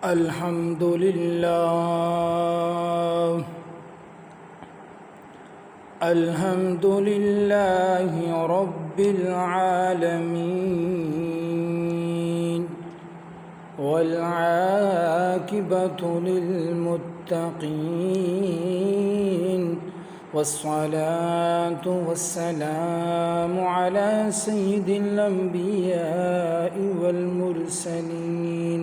الحمد لله الحمد لله رب العالمين والعاقبة للمتقين والصلاة والسلام على سيد الأنبياء والمرسلين.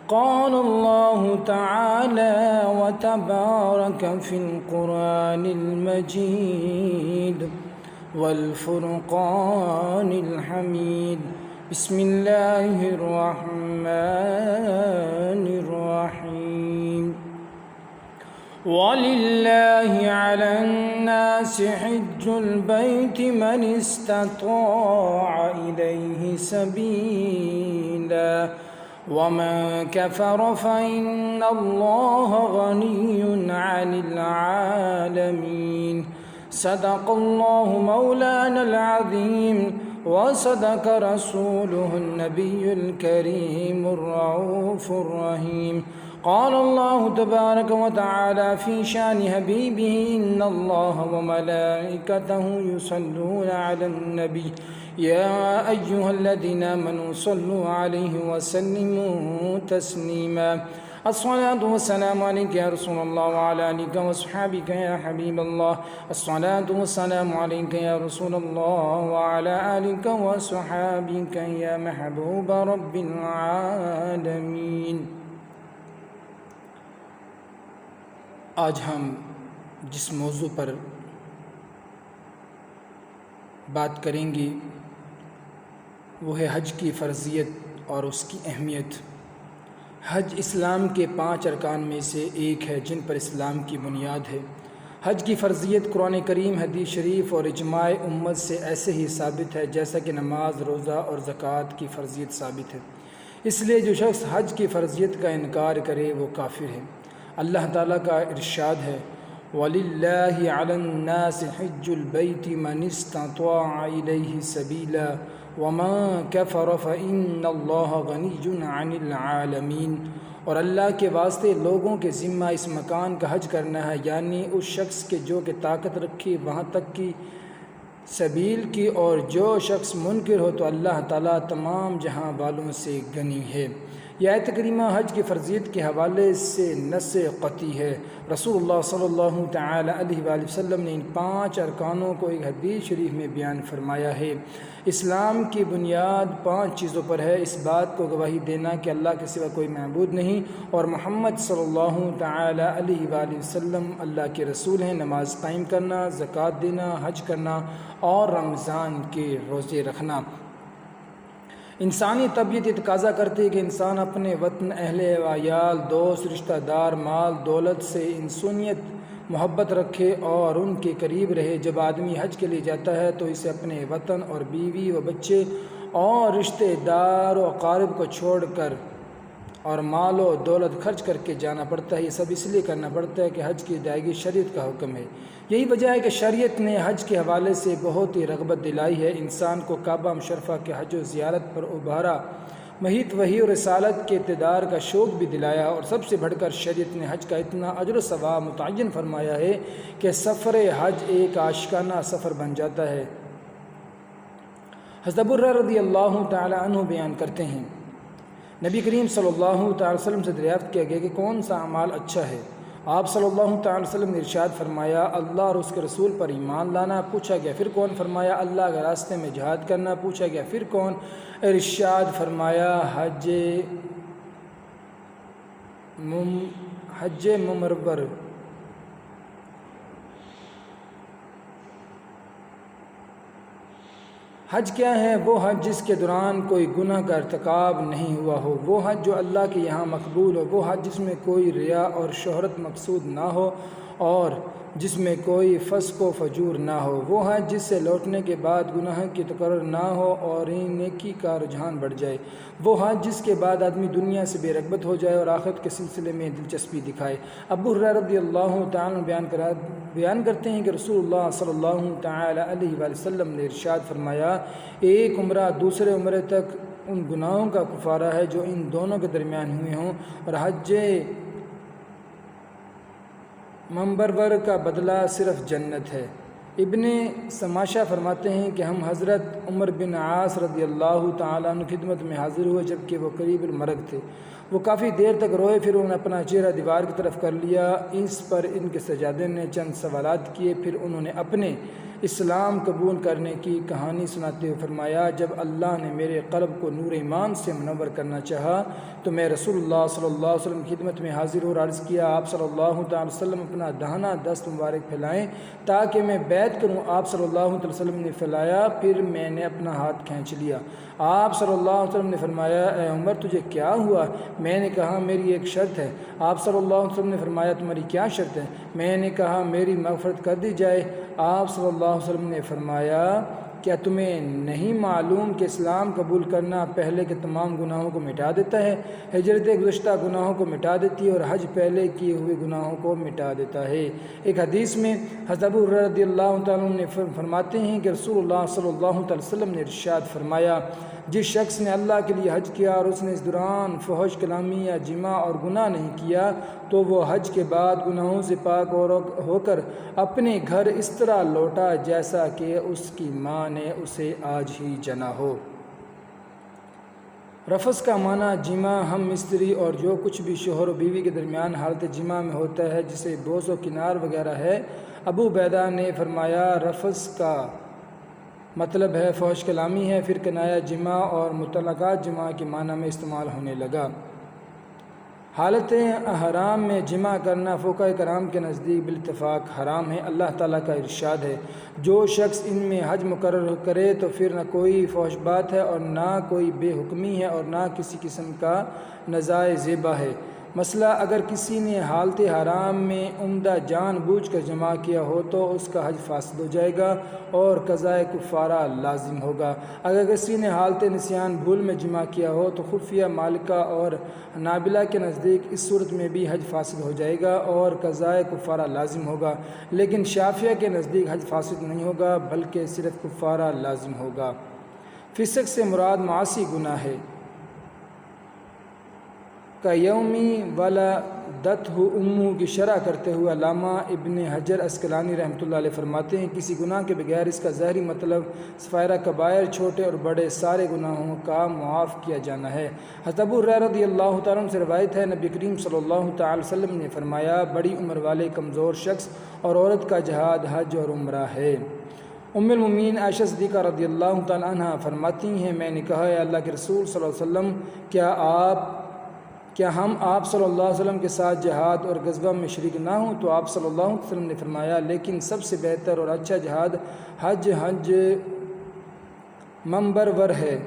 قال الله تعالى وتبارك في القرآن المجيد والفرقان الحميد. بسم الله الرحمن الرحيم. ولله على الناس حج البيت من استطاع إليه سبيلا ومن كفر فإن الله غني عن العالمين. صدق الله مولانا العظيم وصدق رسوله النبي الكريم الرؤوف الرحيم. قال الله تبارك وتعالى في شان حبيبه إن الله وملائكته يصلون على النبي يا أيها الذين آمنوا صلوا عليه وسلموا تسليما. الصلاة والسلام عليك يا رسول الله وعلى آلك وصحابك يا حبيب الله. الصلاة والسلام عليك يا رسول الله وعلى آلك وصحابك يا محبوب رب العالمين. آج ہم جس موضوع پر بات کریں گے وہ ہے حج کی فرضیت اور اس کی اہمیت. حج اسلام کے 5 ارکان میں سے ایک ہے جن پر اسلام کی بنیاد ہے. حج کی فرضیت قرآن کریم، حدیث شریف اور اجماع امت سے ایسے ہی ثابت ہے جیسا کہ نماز، روزہ اور زکوٰۃ کی فرضیت ثابت ہے. اس لیے جو شخص حج کی فرضیت کا انکار کرے وہ کافر ہے. اللہ تعالیٰ کا ارشاد ہے وَلِلَّهِ عَلَى النَّاسِ حِجُّ الْبَيْتِ مَنِ اسْتَطَاعَ إِلَيْهِ سَبِيلًا وَمَن كَفَرَ فَإِنَّ اللَّهَ غَنِيٌّ عَنِ الْعَالَمِينَ. اور اللہ کے واسطے لوگوں کے ذمہ اس مکان کا حج کرنا ہے، یعنی اس شخص کے جو کہ طاقت رکھے وہاں تک کی سبیل کی، اور جو شخص منکر ہو تو اللہ تعالیٰ تمام جہاں والوں سے غنی ہے. یہ آیت کریمہ حج کی فرضیت کے حوالے سے نص قطعی ہے. رسول اللہ صلی اللہ تعالی علیہ وآلہ وسلم نے ان 5 ارکانوں کو ایک حدیث شریف میں بیان فرمایا ہے. اسلام کی بنیاد 5 چیزوں پر ہے: اس بات کو گواہی دینا کہ اللہ کے سوا کوئی معبود نہیں اور محمد صلی اللہ تعالی علیہ وآلہ وسلم اللہ کے رسول ہیں، نماز قائم کرنا، زکوٰۃ دینا، حج کرنا اور رمضان کے روزے رکھنا. انسانی طبیعت یہ تقاضا کرتی ہے کہ انسان اپنے وطن، اہل و عیال، دوست، رشتہ دار، مال دولت سے انسانیت محبت رکھے اور ان کے قریب رہے. جب آدمی حج کے لیے جاتا ہے تو اسے اپنے وطن اور بیوی و بچے اور رشتہ دار و اقارب کو چھوڑ کر اور مال و دولت خرچ کر کے جانا پڑتا ہے. یہ سب اس لیے کرنا پڑتا ہے کہ حج کی ادائیگی شریعت کا حکم ہے. یہی وجہ ہے کہ شریعت نے حج کے حوالے سے بہت ہی رغبت دلائی ہے. انسان کو کعبہ مشرفہ کے حج و زیارت پر ابھارا، محیط وحی اور رسالت کے اقتدار کا شوق بھی دلایا. اور سب سے بڑھ کر شریعت نے حج کا اتنا اجر و ثواب متعین فرمایا ہے کہ سفر حج ایک عاشقانہ سفر بن جاتا ہے. حضرت ابو ہریرہ رضی اللہ تعالی عنہ بیان کرتے ہیں نبی کریم صلی اللہ تعالی وسلم سے دریافت کیا گیا کہ کون سا اعمال اچھا ہے. آپ صلی اللہ تعالی وسلم نے ارشاد فرمایا اللہ اور اس کے رسول پر ایمان لانا. پوچھا گیا پھر کون؟ فرمایا اللہ کے راستے میں جہاد کرنا. پوچھا گیا پھر کون؟ ارشاد فرمایا حج مبرور. حج کیا ہے؟ وہ حج جس کے دوران کوئی گناہ کا ارتکاب نہیں ہوا ہو، وہ حج جو اللہ کے یہاں مقبول ہو، وہ حج جس میں کوئی ریا اور شہرت مقصود نہ ہو اور جس میں کوئی فسق و فجور نہ ہو، وہ حج جس سے لوٹنے کے بعد گناہ کی تکرر نہ ہو اور نیکی کا رجحان بڑھ جائے، وہ حج جس کے بعد آدمی دنیا سے بے رغبت ہو جائے اور آخرت کے سلسلے میں دلچسپی دکھائے. ابو ہریرہ رضی اللہ تعالیٰ بیان کرتے ہیں کہ رسول اللہ صلی اللہ تعالی علیہ وآلہ وسلم نے ارشاد فرمایا ایک عمرہ دوسرے عمرے تک ان گناہوں کا کفارہ ہے جو ان دونوں کے درمیان ہوئے ہوں، اور حج مبرور کا بدلہ صرف جنت ہے۔ ابن سماشہ فرماتے ہیں کہ ہم حضرت عمر بن عاص رضی اللہ تعالیٰ عنہ خدمت میں حاضر ہوئے جبکہ وہ قریب المرگ تھے۔ وہ کافی دیر تک روئے، پھر انہوں نے اپنا چہرہ دیوار کی طرف کر لیا۔ اس پر ان کے سجادے نے چند سوالات کیے، پھر انہوں نے اپنے اسلام قبول کرنے کی کہانی سناتے ہوئے فرمایا، جب اللہ نے میرے قلب کو نور ایمان سے منور کرنا چاہا تو میں رسول اللہ صلی اللہ علیہ وسلم کی خدمت میں حاضر اور عرض کیا، آپ صلی اللہ علیہ وسلم اپنا داہنا دست مبارک پھیلائیں تاکہ میں بیعت کروں۔ آپ صلی اللہ علیہ وسلم نے پھیلایا، پھر میں نے اپنا ہاتھ کھینچ لیا۔ آپ صلی اللہ علیہ وسلم نے فرمایا، اے عمر تجھے کیا ہوا؟ میں نے کہا میری ایک شرط ہے۔ آپ صلی اللہ علیہ وسلم نے فرمایا، تمہاری کیا شرط ہے؟ میں نے کہا میری مغفرت کر دی جائے۔ آپ صلی اللہ علیہ وسلم نے فرمایا، کیا تمہیں نہیں معلوم کہ اسلام قبول کرنا پہلے کے تمام گناہوں کو مٹا دیتا ہے؟ ہجرت گزشتہ گناہوں کو مٹا دیتی ہے اور حج پہلے کیے ہوئے گناہوں کو مٹا دیتا ہے۔ ایک حدیث میں حضرت ابو ہریرہ رضی اللہ تعالیٰ عنہ نے فرماتے ہیں کہ رسول اللہ صلی اللہ علیہ وسلم نے ارشاد فرمایا، جس شخص نے اللہ کے لیے حج کیا اور اس نے اس دوران فحش کلامی یا جماع اور گناہ نہیں کیا تو وہ حج کے بعد گناہوں سے پاک ہو کر اپنے گھر اس طرح لوٹا جیسا کہ اس کی ماں نے اسے آج ہی جنا ہو۔ رفث کا معنی جماع، ہم مستری اور جو کچھ بھی شوہر و بیوی کے درمیان حالت جماع میں ہوتا ہے جسے بوس و کنار وغیرہ ہے۔ ابو عبیدہ نے فرمایا، رفث کا مطلب ہے فحش کلامی ہے، پھر کنایا جماع اور متعلقہ جماع کے معنی میں استعمال ہونے لگا۔ حالت حرام میں جماع کرنا فقہاء کرام کے نزدیک بالاتفاق حرام ہے۔ اللہ تعالیٰ کا ارشاد ہے، جو شخص ان میں حج مقرر کرے تو پھر نہ کوئی فحش بات ہے اور نہ کوئی بے حکمی ہے اور نہ کسی قسم کا نزاع زیبہ ہے۔ مسئلہ اگر کسی نے حالت حرام میں عمدہ جان بوجھ کر جماع کیا ہو تو اس کا حج فاسد ہو جائے گا اور قضاء کفارہ لازم ہوگا۔ اگر کسی نے حالت نسیان بھول میں جماع کیا ہو تو خفیہ مالکہ اور حنابلہ کے نزدیک اس صورت میں بھی حج فاسد ہو جائے گا اور قضاء کفارہ لازم ہوگا، لیکن شافعیہ کے نزدیک حج فاسد نہیں ہوگا بلکہ صرف کفارہ لازم ہوگا۔ فسق سے مراد معاصی گناہ ہے۔ کا یومی ولدتہ امہ کی شرح کرتے ہوئے علامہ ابن حجر عسقلانی رحمۃ اللہ علیہ فرماتے ہیں، کسی گناہ کے بغیر اس کا ظاہری مطلب صغائر کبائر چھوٹے اور بڑے سارے گناہوں کا معاف کیا جانا ہے۔ حضرت ابو ہریرہ رضی اللہ تعالیٰ عنہ سے روایت ہے، نبی کریم صلی اللہ تعالی وسلم نے فرمایا، بڑی عمر والے کمزور شخص اور عورت کا جہاد حج اور عمرہ ہے۔ ام المؤمنین عائشہ صدیقہ رضی اللہ تعالیٰ عنہ فرماتی ہیں، میں نے کہا، اے اللہ کے رسول صلی اللہ علیہ وسلم، کیا ہم آپ صلی اللہ علیہ وسلم کے ساتھ جہاد اور غزوہ میں شریک نہ ہوں؟ تو آپ صلی اللہ علیہ وسلم نے فرمایا، لیکن سب سے بہتر اور اچھا جہاد حج مبرور ہے۔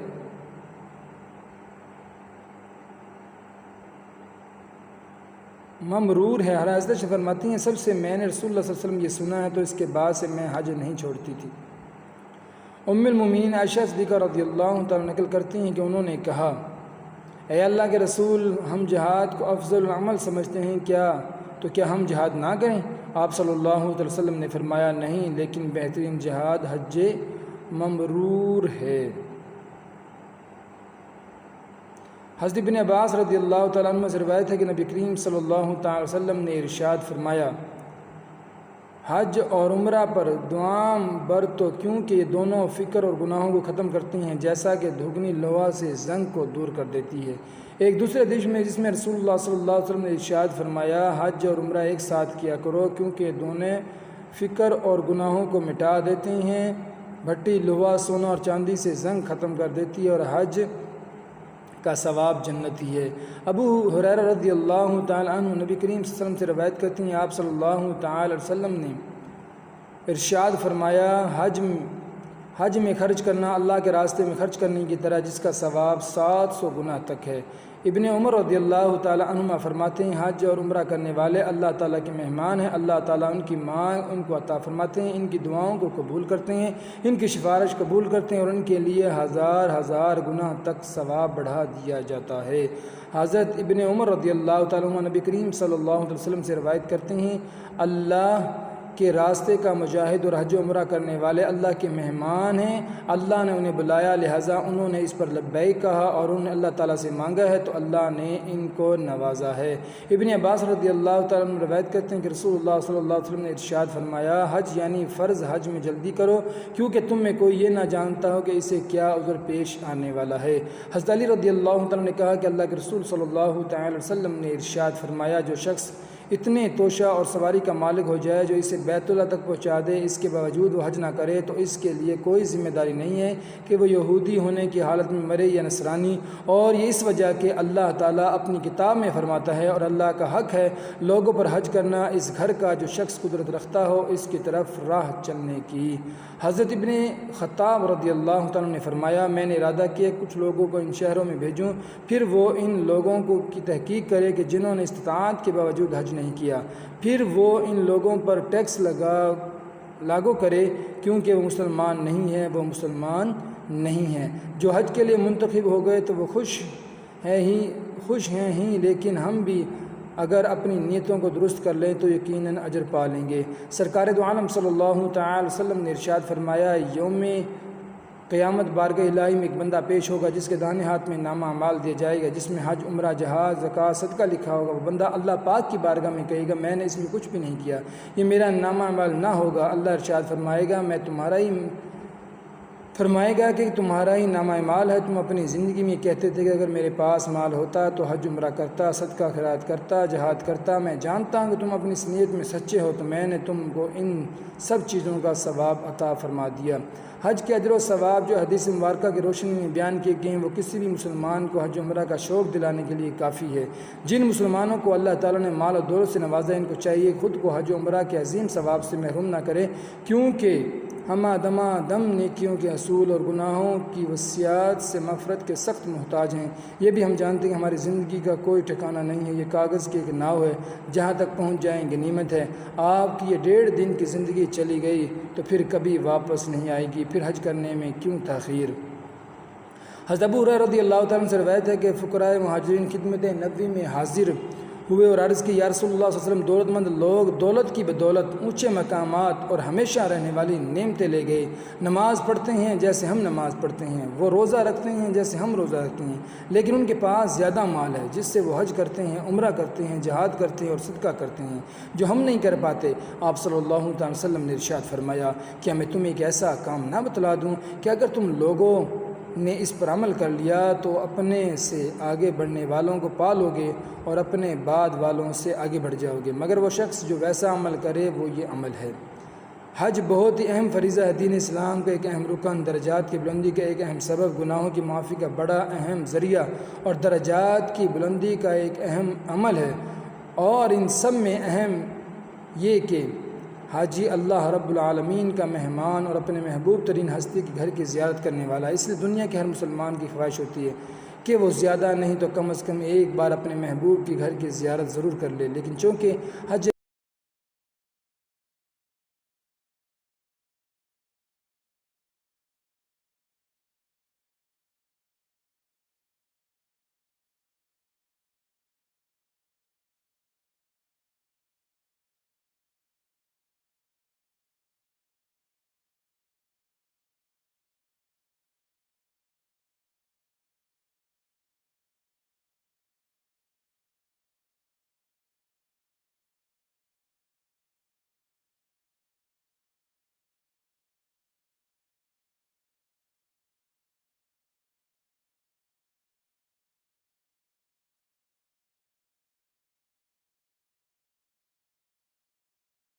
ممرور ہے۔ حضرت فرماتی ہیں، سب سے میں نے رسول اللہ صلی اللہ علیہ وسلم یہ سنا ہے تو اس کے بعد سے میں حج نہیں چھوڑتی تھی۔ ام المؤمنین عائشہ صدیقہ رضی اللہ تعالیٰ نقل کرتی ہیں کہ انہوں نے کہا، اے اللہ کے رسول، ہم جہاد کو افضل العمل سمجھتے ہیں، کیا ہم جہاد نہ کریں؟ آپ صلی اللہ علیہ وسلم نے فرمایا، نہیں، لیکن بہترین جہاد حج مبرور ہے۔ حضرت ابن عباس رضی اللہ تعالیٰ عنہ سے روایت ہے کہ نبی کریم صلی اللہ تعالی وسلم نے ارشاد فرمایا، حج اور عمرہ پر دوام برتو کیونکہ یہ دونوں فکر اور گناہوں کو ختم کرتی ہیں جیسا کہ دھگنی لوہا سے زنگ کو دور کر دیتی ہے۔ ایک دوسرے حدیث میں جس میں رسول اللہ صلی اللہ علیہ وسلم نے ارشاد فرمایا، حج اور عمرہ ایک ساتھ کیا کرو کیونکہ یہ دونوں فکر اور گناہوں کو مٹا دیتے ہیں۔ بھٹی لوہا سونا اور چاندی سے زنگ ختم کر دیتی ہے اور حج کا ثواب جنتی ہے۔ ابو ہریرہ رضی اللہ تعالی عنہ نبی کریم صلی اللہ علیہ وسلم سے روایت کرتے ہیں، آپ صلی اللہ تعالی وسلم نے ارشاد فرمایا، حج میں خرچ کرنا اللہ کے راستے میں خرچ کرنے کی طرح جس کا ثواب 700 گنا تک ہے۔ ابن عمر رضی اللہ تعالی عنہما فرماتے ہیں، حج اور عمرہ کرنے والے اللہ تعالیٰ کے مہمان ہیں، اللہ تعالیٰ ان کی مانگ ان کو عطا فرماتے ہیں، ان کی دعاؤں کو قبول کرتے ہیں، ان کی سفارش قبول کرتے ہیں اور ان کے لیے ہزار گناہ تک ثواب بڑھا دیا جاتا ہے۔ حضرت ابن عمر رضی اللہ تعالیٰ عنہ نبی کریم صلی اللہ علیہ وسلم سے روایت کرتے ہیں، اللہ کے راستے کا مجاہد اور حج و عمرہ کرنے والے اللہ کے مہمان ہیں، اللہ نے انہیں بلایا، لہٰذا انہوں نے اس پر لبیک کہا اور انہوں نے اللہ تعالیٰ سے مانگا ہے تو اللہ نے ان کو نوازا ہے۔ ابن عباس رضی اللہ تعالیٰ عنہ روایت کرتے ہیں کہ رسول اللہ صلی اللہ علیہ وسلم نے ارشاد فرمایا، حج یعنی فرض حج میں جلدی کرو، کیونکہ تم میں کوئی یہ نہ جانتا ہو کہ اسے کیا عذر پیش آنے والا ہے۔ حضرت علی رضی اللہ تعالیٰ نے کہا کہ اللہ کے رسول صلی اللہ تعالیٰ علیہ وسلم نے ارشاد فرمایا، جو شخص اتنے توشہ اور سواری کا مالک ہو جائے جو اسے بیت اللہ تک پہنچا دے، اس کے باوجود وہ حج نہ کرے تو اس کے لیے کوئی ذمہ داری نہیں ہے کہ وہ یہودی ہونے کی حالت میں مرے یا نصرانی، اور یہ اس وجہ کہ اللہ تعالیٰ اپنی کتاب میں فرماتا ہے اور اللہ کا حق ہے لوگوں پر حج کرنا، اس گھر کا جو شخص قدرت رکھتا ہو اس کی طرف راہ چلنے کی۔ حضرت ابن خطاب رضی اللہ تعالیٰ نے فرمایا، میں نے ارادہ کیا کچھ لوگوں کو ان شہروں میں بھیجوں، پھر وہ ان لوگوں کی تحقیق کرے کہ جنہوں نے استطاعت کے باوجود حج نہیں کیا، پھر وہ ان لوگوں پر ٹیکس لاگو کرے، کیونکہ وہ مسلمان نہیں ہیں۔ جو حج کے لیے منتخب ہو گئے تو وہ خوش ہیں ہی، لیکن ہم بھی اگر اپنی نیتوں کو درست کر لیں تو یقیناً اجر پا لیں گے۔ سرکار دو عالم صلی اللہ تعالی وسلم نے ارشاد فرمایا، یوم قیامت بارگاہ الہی میں ایک بندہ پیش ہوگا جس کے داہنے ہاتھ میں نامہ اعمال دیا جائے گا، جس میں حج، عمرہ، جہاد، زکوٰۃ، صدقہ لکھا ہوگا۔ وہ بندہ اللہ پاک کی بارگاہ میں کہے گا، میں نے اس میں کچھ بھی نہیں کیا، یہ میرا نامہ اعمال نہ ہوگا۔ اللہ ارشاد فرمائے گا کہ تمہارا ہی نامہ اعمال ہے، تم اپنی زندگی میں کہتے تھے کہ اگر میرے پاس مال ہوتا تو حج عمرہ کرتا، صدقہ خیرات کرتا، جہاد کرتا۔ میں جانتا ہوں کہ تم اپنی اس نیت میں سچے ہو تو میں نے تم کو ان سب چیزوں کا ثواب عطا فرما دیا۔ حج کے اجر و ثواب جو حدیث مبارکہ کی روشنی میں بیان کیے گئے ہیں وہ کسی بھی مسلمان کو حج عمرہ کا شوق دلانے کے لیے کافی ہے۔ جن مسلمانوں کو اللہ تعالیٰ نے مال و دولت سے نوازا، ان کو چاہیے خود کو حج عمرہ کے عظیم ثواب سے محروم نہ کرے، کیونکہ ہم دم نیکیوں کے حصول اور گناہوں کی وسعت سے مغفرت کے سخت محتاج ہیں۔ یہ بھی ہم جانتے ہیں کہ ہماری زندگی کا کوئی ٹھکانہ نہیں ہے، یہ کاغذ کی ایک ناؤ ہے، جہاں تک پہنچ جائیں گے غنیمت ہے۔ آپ کی یہ 1.5 دن کی زندگی چلی گئی تو پھر کبھی واپس نہیں آئے گی، پھر حج کرنے میں کیوں تاخیر۔ حضرت ابو ہریرہ رضی اللہ تعالیٰ عنہ سے روایت ہے کہ فقراء مہاجرین خدمت نبوی میں حاضر ہوئے اور عرض کی، یا رسول اللہ صلی اللہ علیہ وسلم، دولت مند لوگ دولت کی بدولت اونچے مقامات اور ہمیشہ رہنے والی نعمتیں لے گئے۔ نماز پڑھتے ہیں جیسے ہم نماز پڑھتے ہیں، وہ روزہ رکھتے ہیں جیسے ہم روزہ رکھتے ہیں، لیکن ان کے پاس زیادہ مال ہے جس سے وہ حج کرتے ہیں، عمرہ کرتے ہیں، جہاد کرتے ہیں اور صدقہ کرتے ہیں جو ہم نہیں کر پاتے۔ آپ صلی اللہ علیہ وسلم نے ارشاد فرمایا، کیا میں تمہیں ایک ایسا کام نہ بتلا دوں کہ اگر تم لوگوں نے اس پر عمل کر لیا تو اپنے سے آگے بڑھنے والوں کو پالو گے اور اپنے بعد والوں سے آگے بڑھ جاؤ گے، مگر وہ شخص جو ویسا عمل کرے وہ یہ عمل ہے۔ حج بہت ہی اہم فریضہ ہے، دین اسلام کا ایک اہم رکن، درجات کی بلندی کا ایک اہم سبب، گناہوں کی معافی کا بڑا اہم ذریعہ اور درجات کی بلندی کا ایک اہم عمل ہے، اور ان سب میں اہم یہ کہ حاجی اللہ رب العالمین کا مہمان اور اپنے محبوب ترین ہستی کے گھر کی زیارت کرنے والا ہے۔ اس لیے دنیا کے ہر مسلمان کی خواہش ہوتی ہے کہ وہ زیادہ نہیں تو کم از کم ایک بار اپنے محبوب کے گھر کی زیارت ضرور کر لے، لیکن چونکہ حج